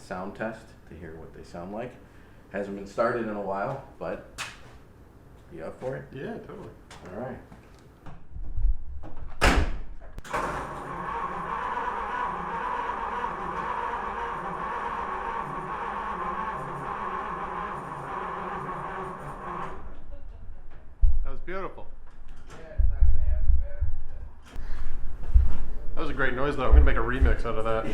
sound test to hear what they sound like. Hasn't been started in a while, but you up for it? Yeah, totally. All right. That was beautiful. Yeah, it's not gonna happen better. That was a great noise, though. I'm gonna make a remix out of that.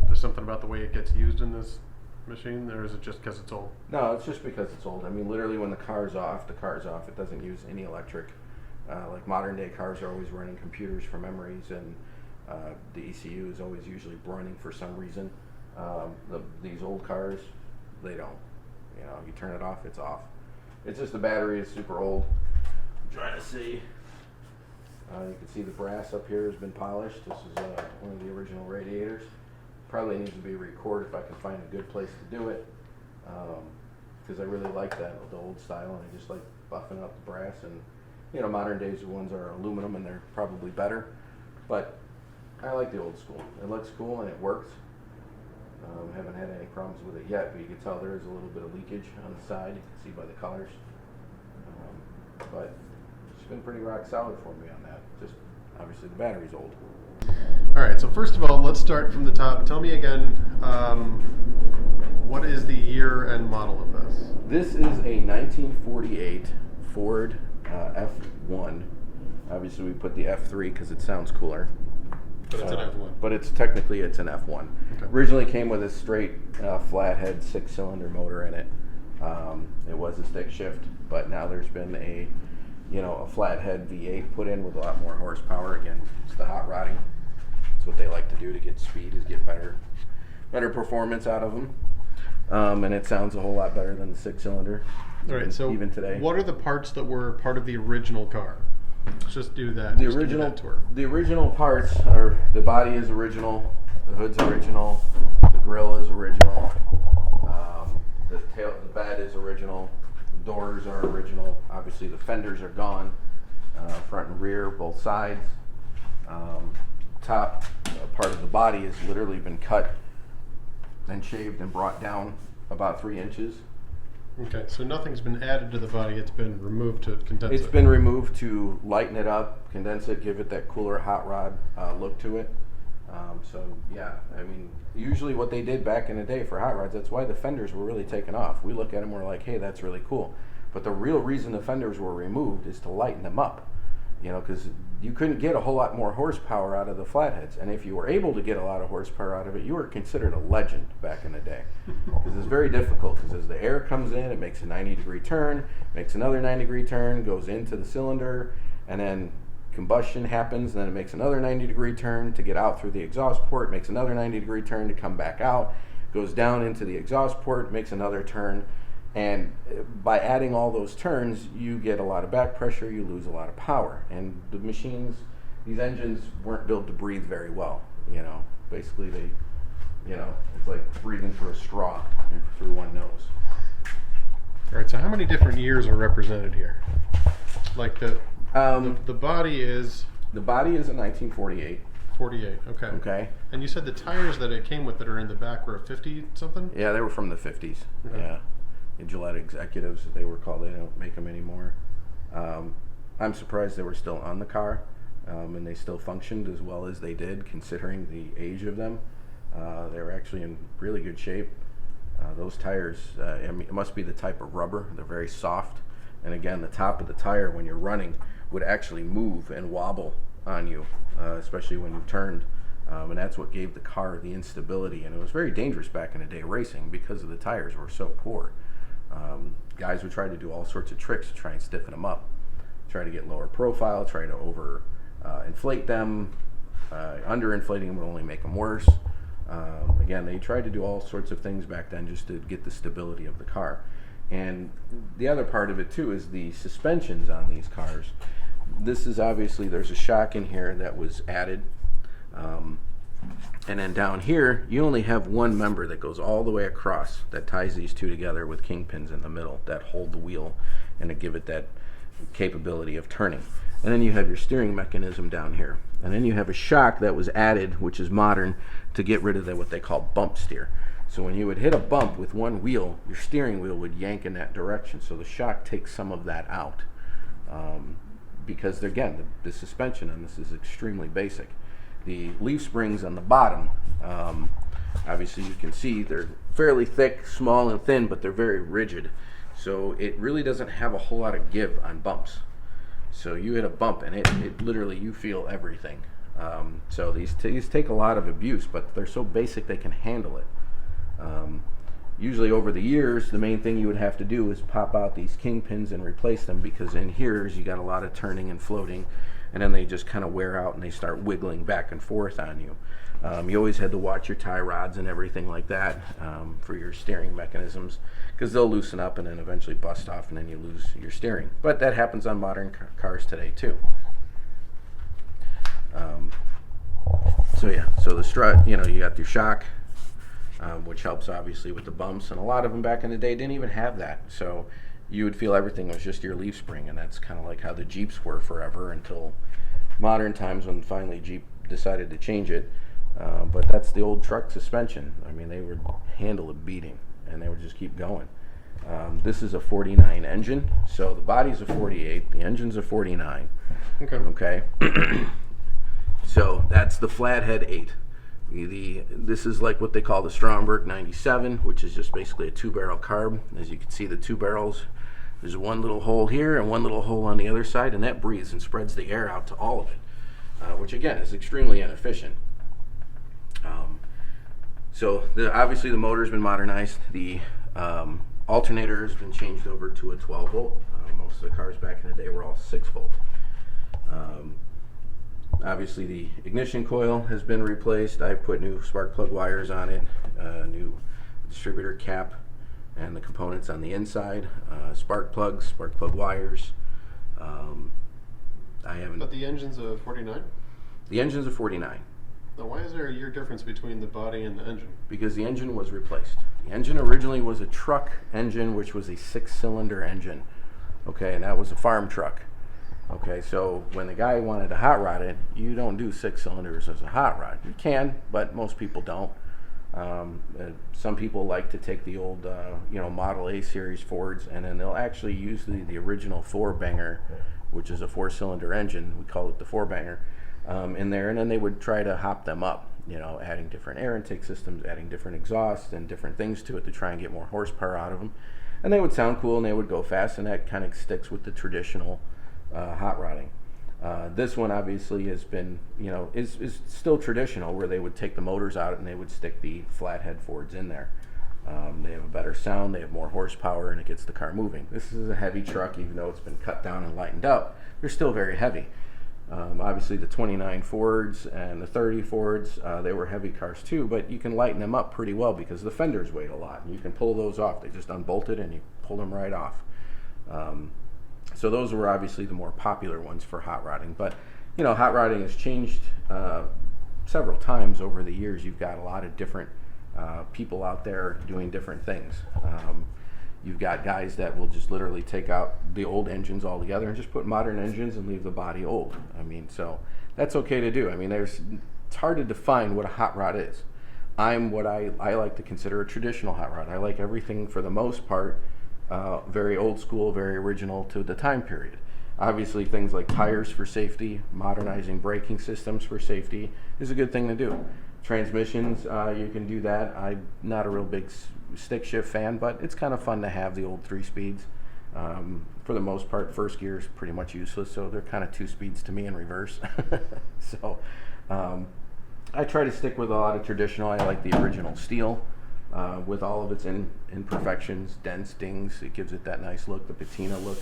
There's something about the way it gets used in this machine, or is it just because it's old? No, it's just because it's old. I mean, literally, when the car's off, the car's off. It doesn't use any electric. Like modern day cars are always running computers for memories, and the ECU is always usually running for some reason. These old cars, they don't. You know, you turn it off, it's off. It's just the battery is super old. I'm trying to see. You can see the brass up here has been polished. This is one of the original radiators. Probably needs to be recorded if I can find a good place to do it, because I really like that, the old style, and I just like buffing up the brass. And you know, modern days ones are aluminum and they're probably better, but I like the old school. It looks cool and it works. Haven't had any problems with it yet, but you can tell there is a little bit of leakage on the side. You can see by the colors, but it's been pretty rock solid for me on that. Just obviously the battery's old. All right, so first of all, let's start from the top. Tell me again, what is the year and model of this? This is a 1948 Ford F1. Obviously, we put the F3 because it sounds cooler. But it's an F1. But it's technically it's an F1. Okay. Originally came with a straight flathead 6-cylinder motor in it. It was a stick shift, but now there's been a flathead V8 put in with a lot more horsepower. Again, it's the hot rodding. It's what they like to do to get speed, is get better performance out of them. And it sounds a whole lot better than the 6-cylinder. All right, so even today. What are the parts that were part of the original car? Let's just do that. The original parts are: the body is original, the hood's original, the grille is original, the bed is original, the doors are original. Obviously, the fenders are gone, front and rear, both sides. Top part of the body has literally been cut and shaved and brought down about 3 inches. Okay, so nothing's been added to the body, it's been removed to condense it. It's been removed to lighten it up, condense it, give it that cooler hot rod look to it. So yeah, I mean, usually what they did back in the day for hot rods, that's why the fenders were really taken off. We look at them, we're like, hey, that's really cool. But the real reason the fenders were removed is to lighten them up. You know, because you couldn't get a whole lot more horsepower out of the flatheads. And if you were able to get a lot of horsepower out of it, you were considered a legend back in the day. Because it's very difficult, because as the air comes in, it makes a 90-degree turn, makes another 90-degree turn, goes into the cylinder, and then combustion happens, and then it makes another 90-degree turn to get out through the exhaust port, makes another 90-degree turn to come back out, goes down into the exhaust port, makes another turn. And by adding all those turns, you get a lot of back pressure, you lose a lot of power. And the machines, these engines weren't built to breathe very well. You know, basically they, it's like breathing through a straw through one nose. All right, so how many different years are represented here? Like the body is? The body is a 1948. 48, okay. Okay. And you said the tires that it came with that are in the back were 50-something? Yeah, they were from the 50s. Okay. Yeah. Gillette Executives, they were called. They don't make them anymore. I'm surprised they were still on the car, and they still functioned as well as they did, considering the age of them. They were actually in really good shape. Those tires, I mean, it must be the type of rubber. They're very soft. And again, the top of the tire, when you're running, would actually move and wobble on you, especially when you turned. And that's what gave the car the instability. And it was very dangerous back in the day racing because of the tires were so poor. Guys would try to do all sorts of tricks to try and stiffen them up, try to get lower profile, try to inflate them. Underinflating them would only make them worse. Again, they tried to do all sorts of things back then just to get the stability of the car. And the other part of it too is the suspensions on these cars. This is obviously, there's a shock in here that was added. And then down here, you only have one member that goes all the way across that ties these two together with kingpins in the middle that hold the wheel and to give it that capability of turning. and then you have your steering mechanism down here. And then you have a shock that was added, which is modern, to get rid of what they call bump steer. So when you would hit a bump with one wheel, your steering wheel would yank in that direction. So the shock takes some of that out. Because again, the suspension on this is extremely basic. The leaf springs on the bottom, obviously you can see they're fairly thick, small and thin, but they're very rigid. So it really doesn't have a whole lot of give on bumps. So you hit a bump and it literally, you feel everything. So these take a lot of abuse, but they're so basic they can handle it. Usually over the years, the main thing you would have to do is pop out these kingpins and replace them, because in here you got a lot of turning and floating, and then they just kind of wear out and they start wiggling back and forth on you. You always had to watch your tie rods and everything like that for your steering mechanisms, because they'll loosen up and then eventually bust off, and then you lose your steering. But that happens on modern cars today too. So yeah, so the strut, you got your shock, which helps obviously with the bumps, and a lot of them back in the day didn't even have that. So you would feel everything was just your leaf spring, and that's kind of like how the Jeeps were forever until modern times when finally Jeep decided to change it. But that's the old truck suspension. I mean, they would handle a beating, and they would just keep going. This is a 49 engine, so the body's a 48, the engine's a 49. Okay. So that's the Flathead 8. This is like what they call the Stromberg 97, which is just basically a 2-barrel carb. As you can see, the 2 barrels, there's one little hole here and one little hole on the other side, and that breathes and spreads the air out to all of it, which again is extremely inefficient. So obviously the motor's been modernized. The alternator has been changed over to a 12 volt. Most of the cars back in the day were all 6 volt. Obviously the ignition coil has been replaced. I put new spark plug wires on it, new distributor cap, and the components on the inside, spark plug wires. But the engine's a 49? The engine's a 49. Now why is there a year difference between the body and the engine? Because the engine was replaced. The engine originally was a truck engine, which was a 6-cylinder engine. Okay, and that was a farm truck. Okay, so when the guy wanted to hot rod it, you don't do 6 cylinders as a hot rod. You can, but most people don't. Some people like to take the old, Model A series Fords, and then they'll actually use the original 4-banger, which is a 4-cylinder engine. We call it the 4-banger, in there, and then they would try to hop them up, adding different air intake systems, adding different exhaust and different things to it to try and get more horsepower out of them. And they would sound cool and they would go fast, and that kind of sticks with the traditional hot rodding. This one obviously has been, is still traditional, where they would take the motors out and they would stick the flathead Fords in there. They have a better sound, they have more horsepower, and it gets the car moving. This is a heavy truck, even though it's been cut down and lightened up. They're still very heavy. Obviously the 29 Fords and the 30 Fords, they were heavy cars too, but you can lighten them up pretty well because the fenders weighed a lot, and you can pull those off. They just unbolted and you pull them right off. So those were obviously the more popular ones for hot rodding. But, hot rodding has changed several times over the years. You've got a lot of different people out there doing different things. You've got guys that will just literally take out the old engines altogether and just put modern engines and leave the body old. So that's okay to do. It's hard to define what a hot rod is. I'm what I like to consider a traditional hot rod. I like everything, for the most part, very old school, very original to the time period. Obviously things like tires for safety, modernizing braking systems for safety is a good thing to do. Transmissions, you can do that. I'm not a real big stick shift fan, but it's kind of fun to have the old 3 speeds. For the most part, first gear is pretty much useless, so they're kind of 2 speeds to me in reverse. So I try to stick with a lot of traditional. I like the original steel. With all of its imperfections, dents, dings, it gives it that nice look, the patina look.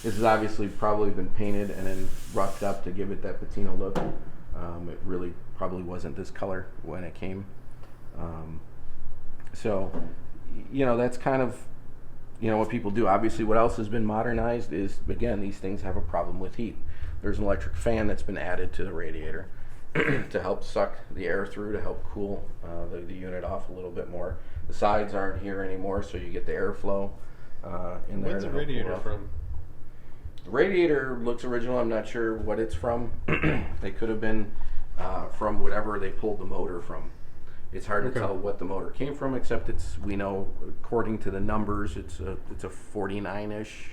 This has obviously probably been painted and then roughed up to give it that patina look. It really probably wasn't this color when it came. So, that's kind of, what people do. Obviously, what else has been modernized is, again, these things have a problem with heat. There's an electric fan that's been added to the radiator to help suck the air through, to help cool the unit off a little bit more. The sides aren't here anymore, so you get the airflow in there. Where's the radiator from? The radiator looks original. I'm not sure what it's from. They could have been from whatever they pulled the motor from. It's hard to tell what the motor came from, except we know according to the numbers, it's a 49-ish.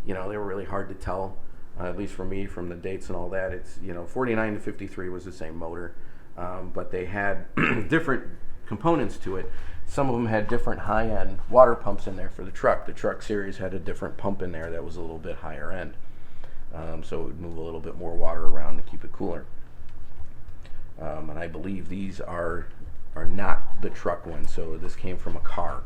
You know, they were really hard to tell, at least for me, from the dates and all that. It's, 49 to 53 was the same motor, but they had different components to it. Some of them had different high-end water pumps in there for the truck. The truck series had a different pump in there that was a little bit higher end, so it would move a little bit more water around to keep it cooler. And I believe these are not the truck ones, so this came from a car.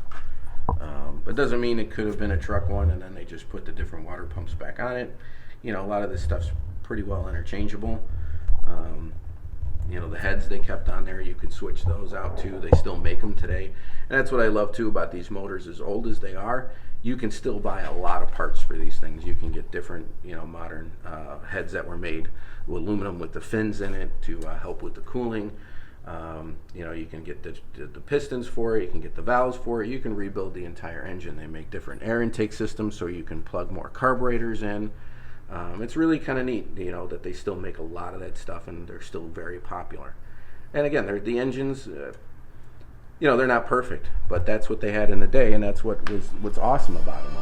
But doesn't mean it could have been a truck one and then they just put the different water pumps back on it. A lot of this stuff's pretty well interchangeable. The heads they kept on there, you could switch those out too. They still make them today. And that's what I love too about these motors. As old as they are, you can still buy a lot of parts for these things. You can get different, modern heads that were made with aluminum with the fins in it to help with the cooling. You can get the pistons for it, you can get the valves for it, you can rebuild the entire engine. They make different air intake systems so you can plug more carburetors in. It's really kind of neat, that they still make a lot of that stuff and they're still very popular. And again, the engines, they're not perfect, but that's what they had in the day, and that's what's awesome about them.